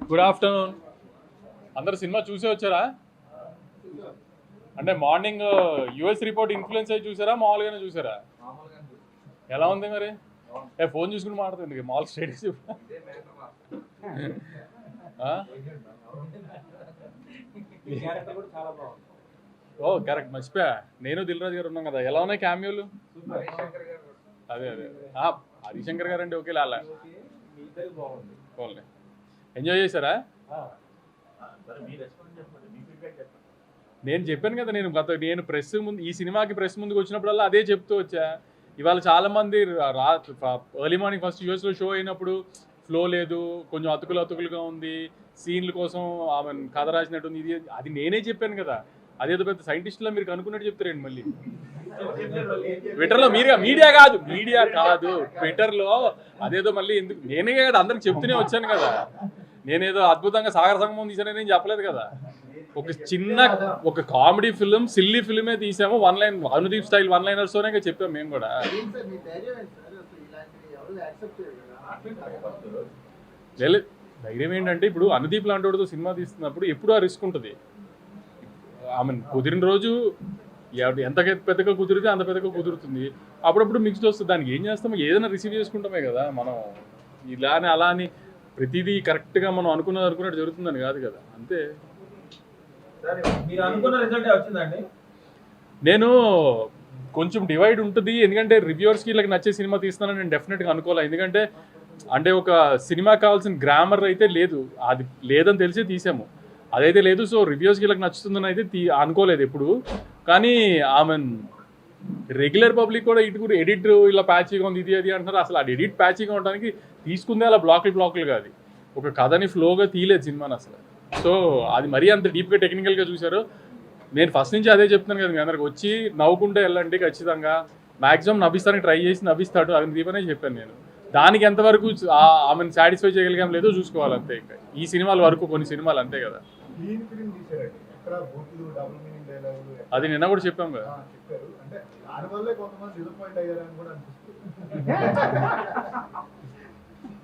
Good afternoon. అందరు cinema చూసే వచ్చారా? అంటే మార్నింగ్ యుఎస్ రిపోర్ట్ ఇన్ఫ్లుయెన్స్ అయ్యి చూసారా, మామూలుగానే చూసారా? ఎలా ఉంది మరి? ఫోన్ చూసుకుని మాట్లాడుతుంది మామూలు స్టేటస్. ఓ కరెక్ట్, మర్చిపోయా. నేను దిల్ రాజు గారు ఉన్నాం కదా. ఎలా ఉన్నాయి క్యామియోలు? అదే అదే హరిశంకర్ గారు అంటే ఓకే లాలా ఎంజాయ్ చేశారా? నేను చెప్పాను కదా, నేను ప్రెస్ ముందు, ఈ సినిమాకి ప్రెస్ ముందుకు వచ్చినప్పుడల్లా అదే చెప్తూ వచ్చా. ఇవాళ చాలా మంది ఎర్లీ మార్నింగ్ ఫస్ట్ యూఎస్లో షో అయినప్పుడు ఫ్లో లేదు, కొంచెం అతుకులుగా ఉంది, సీన్ల కోసం ఆమె కథ రాసినట్టుంది, ఇది అది నేనే చెప్పాను కదా. అదేదో పెద్ద సైంటిస్టులా మీరు కనుక్కున్నట్టు చెప్తారండి మళ్ళీ. ట్విట్టర్లో మీడియా కాదు ట్విట్టర్లో అదేదో మళ్ళీ ఎందుకు, నేనే కదా అందరికి చెప్తూనే వచ్చాను కదా. నేనేదో అద్భుతంగా సాగర సంగమం తీసానని నేను చెప్పలేదు కదా. ఒక కామెడీ ఫిలిం, సిల్లీ ఫిలిమే తీసాము. One line Anudeep style one liners తోనే చెప్పాము మేము కూడా. ధైర్యం ఏంటంటే, ఇప్పుడు అనుదీప్ లాంటి వాడితో సినిమా తీస్తున్నప్పుడు ఎప్పుడు ఆ రిస్క్ ఉంటుంది. ఆమె కుదిరిన రోజు ఎంత పెద్దగా కుదిరితే అంత పెద్దగా కుదురుతుంది. అప్పుడప్పుడు మిక్స్డ్ వస్తుంది. దానికి ఏం చేస్తామో ఏదైనా రిసీవ్ చేసుకుంటామే కదా మనం. ఇలానే అలా అని ప్రతిదీ కరెక్ట్గా మనం అనుకున్నట్టు జరుగుతుందని కాదు కదా. అంతే. నేను కొంచెం డివైడ్ ఉంటుంది, ఎందుకంటే రివ్యూవర్స్కి ఇలా నచ్చే సినిమా తీస్తానని నేను డెఫినెట్గా అనుకోవాలి. ఎందుకంటే అంటే ఒక సినిమా కావాల్సిన గ్రామర్ అయితే లేదు, అది లేదని తెలిసి తీసాము, అదైతే లేదు. సో రివ్యూస్కి ఇలా నచ్చుతుందని అయితే అనుకోలేదు ఎప్పుడు. కానీ ఆమె రెగ్యులర్ పబ్లిక్ కూడా ఇటు కూడా ఎడిట్ ఇలా ప్యాచీగా ఉంది, ఇది అది అంటున్నారు. అసలు ఆ ఎడిట్ ప్యాచీగా ఉండడానికి తీసుకుందే అలా బ్లాకులు కాదు, ఒక కథని ఫ్లోగా తీయలేదు సినిమాని అసలు. సో అది మరీ అంత డీప్గా టెక్నికల్గా చూశారు. నేను ఫస్ట్ నుంచి అదే చెప్తున్నాను కదా మీ అందరికి, వచ్చి నవ్వుకుంటే వెళ్ళండి ఖచ్చితంగా. మ్యాక్సిమం నవ్విస్తానికి ట్రై చేసి నవ్విస్తాడు అని దీపనే చెప్పాను నేను. దానికి ఎంతవరకు ఆమెను సాటిస్ఫై చేయగలిగాం లేదో చూసుకోవాలి అంతే. ఇంకా ఈ సినిమాల వరకు కొన్ని సినిమాలు అంతే కదా. అది నిన్న కూడా చెప్పాం కదా.